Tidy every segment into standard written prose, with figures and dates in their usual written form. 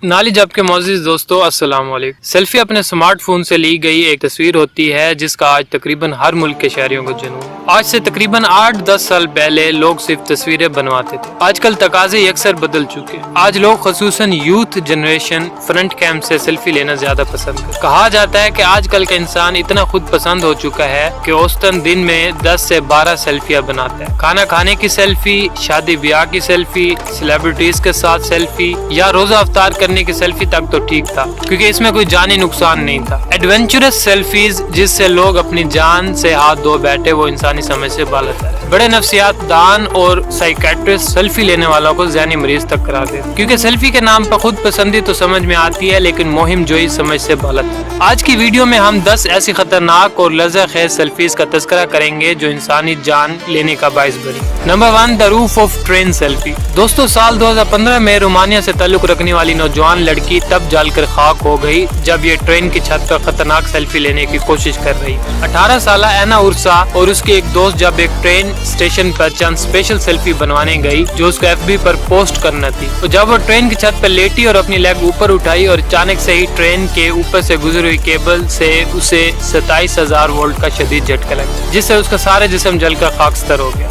नाली जब के मोअज़्ज़िज़ दोस्तों अस्सलाम वालेकुम। सेल्फी अपने स्मार्टफोन से ली गई एक तस्वीर होती है जिसका आज तकरीबन हर मुल्क के शहरियों को जुनून है। आज से तकरीबन 8-10 साल पहले लोग सिर्फ तस्वीरें बनवाते थे। आजकल तकाज़े अक्सर बदल चुके हैं। आज लोग खसूसन यूथ जनरेशन फ्रंट कैम से सेल्फी लेना ज्यादा पसंद करते। कहा जाता है कि आजकल का इंसान इतना खुद पसंद हो चुका है कि औसतन दिन में 10 से 12 सेल्फियां बनाता है। खाना खाने की सेल्फी, शादी ब्याह की सेल्फी, सेलिब्रिटीज के साथ सेल्फी या रोजा अफ्तार करने की सेल्फी तक तो ठीक था क्योंकि इसमें कोई जानी नुकसान नहीं था। एडवेंचरस सेल्फीज जिससे लोग अपनी जान से हाथ धो बैठे वो इंसानी समझ से बालत है। बड़े नफ्सियात दान और साइकेट्रिस्ट सेल्फी लेने वालों को ज़हनी मरीज तक करा देते क्योंकि सेल्फी के नाम पर खुद पसंदी तो समझ में आती है लेकिन मुहिम जोई समझ से बालत है। आज की वीडियो में हम 10 ऐसी खतरनाक और लज़्ज़तखेज़ सेल्फीज का तज़किरा करेंगे जो इंसानी जान लेने का बाइस बनी। Number 1, the roof of train selfie. दोस्तों, साल 2015 में रोमानिया से ताल्लुक रखने वाली नौजवान लड़की तब जलकर खाक हो गई जब ये ट्रेन की छत पर खतरनाक सेल्फी लेने की कोशिश कर रही। 18 साल एना उर्सा और उसके एक दोस्त जब एक ट्रेन स्टेशन पर चंद स्पेशल सेल्फी बनवाने गई जो उसको FB पर पोस्ट करना थी। तो जब वो ट्रेन की छत पर लेटी और अपनी लेग ऊपर उठाई और अचानक से ही ट्रेन के ऊपर से गुजरी हुई केबल से उसे 27,000 वोल्ट का शदीद झटका लगा जिससे उसका सारा जिस्म जलकर खाकस्तर हो गया।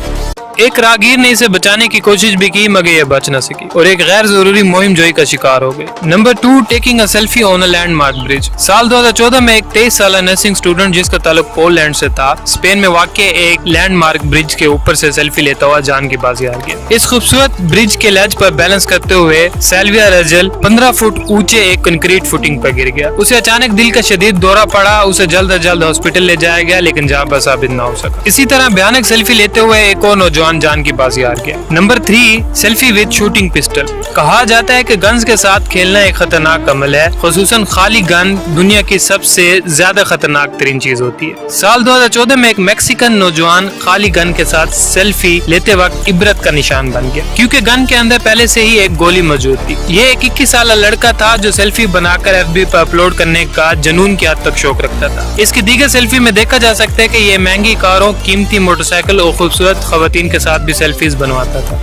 एक राहगीर ने इसे बचाने की कोशिश भी की मगर ये बच न सकी और एक गैर जरूरी मुहिम जोई का शिकार हो गए। Number 2, taking a selfie on a landmark bridge. साल 2014 में एक 23 साल नर्सिंग स्टूडेंट जिसका ताल्लुक पोलैंड से था, स्पेन में वाक़ एक लैंडमार्क ब्रिज के ऊपर से सेल्फी लेता हुआ जान की बाजी हार गया। इस खूबसूरत ब्रिज के लैज पर बैलेंस करते हुए सेल्विया रजल 15 फुट ऊंचे एक कंक्रीट फुटिंग पर गिर गया। उसे अचानक दिल का शदीद दौरा पड़ा। उसे जल्द अज जल्द हॉस्पिटल ले जाया गया लेकिन जहाँ पर साबित न हो सका। इसी तरह भयानक सेल्फी लेते हुए एक और नौजवान जान की बाजी हार गया। Number 3, selfie with shooting pistol. कहा जाता है कि गन्स के साथ खेलना एक खतरनाक अमल है, खुसूसन खाली गन दुनिया की सबसे ज्यादा खतरनाक तरीन चीज होती है। साल 2014 में एक मैक्सिकन नौजवान खाली गन के साथ सेल्फी लेते वक्त इबरत का निशान बन गया क्योंकि गन के अंदर पहले से ही एक गोली मौजूद थी। ये एक 21 साल लड़का था जो सेल्फी बनाकर FB पर अपलोड करने का जुनून की हद तक शौक रखता था। इसकी दीगर सेल्फी में देखा जा सकता है कि ये महंगी कारों, कीमती मोटरसाइकिल और खूबसूरत खवातीन के साथ भी सेल्फीज बनवाता था।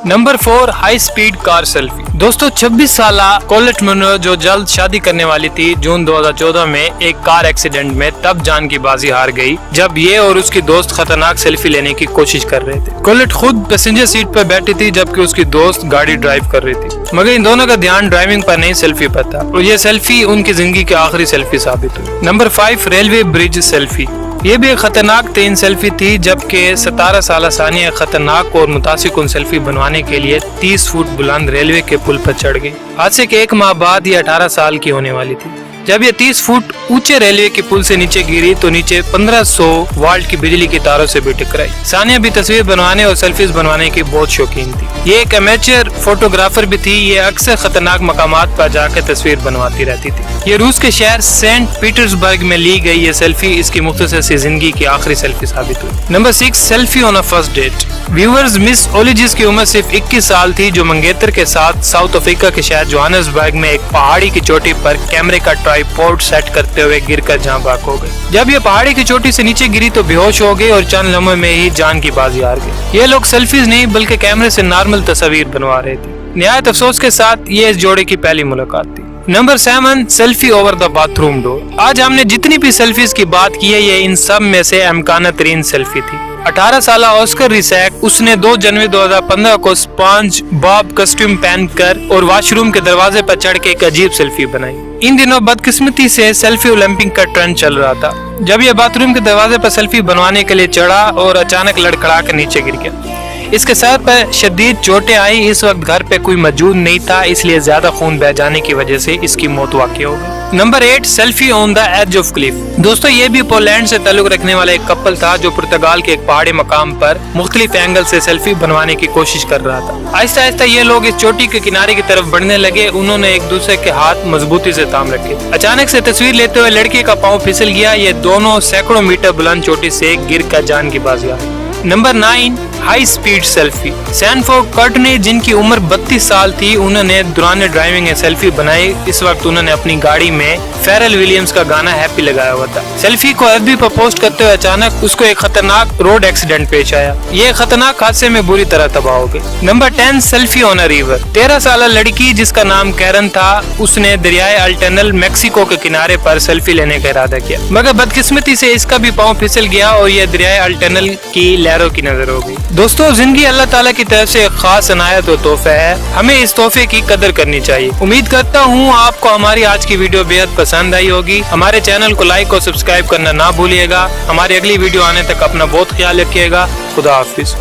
Number 4, high speed car selfie. दोस्तों, 26 साल कोलेट मुनो जो जल्द शादी करने वाली थी, जून 2014 में एक कार एक्सीडेंट में तब जान की बाजी हार गई जब ये और उसकी दोस्त खतरनाक सेल्फी लेने की कोशिश कर रहे थे। कोलेट खुद पैसेंजर सीट पर बैठी थी जबकि उसकी दोस्त गाड़ी ड्राइव कर रही थी मगर इन दोनों का ध्यान ड्राइविंग पर नहीं सेल्फी पर था और ये सेल्फी उनकी जिंदगी की आखिरी सेल्फी साबित हुई। Number 5, railway bridge selfie. ये भी एक खतरनाक तीन सेल्फी थी जबकि 17 साल सानिया खतरनाक और मुतासिकुन सेल्फी बनवाने के लिए 30 फुट बुलंद रेलवे के पुल पर चढ़ गई। हादसे के 1 माह बाद ये 18 साल की होने वाली थी। जब ये 30 फुट ऊंचे रेलवे के पुल से नीचे गिरी तो नीचे 1500 वाल्ट की बिजली की तारों से भी टकराई। सानिया भी तस्वीर बनवाने और सेल्फीज बनवाने की बहुत शौकीन थी। ये एक एमेचर फोटोग्राफर भी थी। ये अक्सर खतरनाक मकामात पर जाकर तस्वीर बनवाती रहती थी। ये रूस के शहर सेंट पीटर्सबर्ग में ली गई ये सेल्फी इसकी मुख्तसर सी जिंदगी की आखिरी सेल्फी साबित हुई। Number 6, selfie on a first date. Viewers, miss ओलिजिस की उम्र सिर्फ 21 साल थी जो मंगेतर के साथ साउथ अफ्रीका के शहर जोहान्सबर्ग में एक पहाड़ी की चोटी पर कैमरे का ट्राइपॉड सेट करते हुए गिरकर जान बाक हो गई। जब ये पहाड़ी की चोटी से नीचे गिरी तो बेहोश हो गई और चंद लम्हों में ही जान की बाजी हार गई। ये लोग सेल्फीज नहीं बल्कि कैमरे से नॉर्मल तस्वीर बनवा रहे थे। निहायत अफसोस के साथ ये इस जोड़े की पहली मुलाकात थी। Number 7, selfie over the bathroom door. आज हमने जितनी भी सेल्फीज की बात की है ये इन सब में से अमकाना तरीन सेल्फी थी। 18 साल ऑस्कर रिसैक उसने 2 जनवरी 2015 को स्पंज बॉब कस्ट्यूम पहनकर और वॉशरूम के दरवाजे पर चढ़ के एक अजीब सेल्फी बनाई। इन दिनों बदकिस्मती से सेल्फी ओलंपिक का ट्रेंड चल रहा था। जब ये बाथरूम के दरवाजे पर सेल्फी बनवाने के लिए चढ़ा और अचानक लड़खड़ा कर नीचे गिर गया। इसके सर पर शदीद चोटें आई। इस वक्त घर पे कोई मौजूद नहीं था इसलिए ज्यादा खून बह जाने की वजह से इसकी मौत वाक़ई हो गई। Number 8, selfie on the edge of cliff. दोस्तों, ये भी पोलैंड से ताल्लुक रखने वाला एक कपल था जो पुर्तगाल के एक पहाड़ी मकाम पर मुख्तलिफ एंगल से सेल्फी बनवाने की कोशिश कर रहा था। आहिस्ता आहिस्ता ये लोग इस चोटी के किनारे की तरफ बढ़ने लगे। उन्होंने एक दूसरे के हाथ मजबूती से थाम रखे। अचानक से तस्वीर लेते हुए लड़की का पाँव फिसल गया। ये दोनों सैकड़ों मीटर बुलंद चोटी से गिर कर जान की बाजी हार। Number 9, high speed selfie. Sanford Courtney जिनकी उम्र 32 साल थी, उन्होंने दौरान ड्राइविंग एक सेल्फी बनाई। इस वक्त उन्होंने अपनी गाड़ी में फेरल विलियम्स का गाना हैप्पी लगाया हुआ था। सेल्फी को एफबी पर पोस्ट करते हुए अचानक उसको एक खतरनाक रोड एक्सीडेंट पेश आया। ये खतरनाक हादसे में बुरी तरह तबाह हो गई। Number 10 selfie on a river. 13 साल लड़की जिसका नाम कैरन था, उसने दरियाए अल्टनल मेक्सिको के किनारे पर सेल्फी लेने का इरादा किया, मगर बदकिस्मती से इसका भी पांव फिसल गया और यह दरियाए अल्टनल की लहरों की नजर हो गई। दोस्तों, जिंदगी अल्लाह ताला की तरफ से एक खास अनायत और तोहफा है, हमें इस तोहफे की कदर करनी चाहिए। उम्मीद करता हूँ आपको हमारी आज की वीडियो बेहद पसंद आई होगी। हमारे चैनल को लाइक और सब्सक्राइब करना ना भूलिएगा। हमारी अगली वीडियो आने तक अपना बहुत ख्याल रखिएगा। खुदा हाफिज।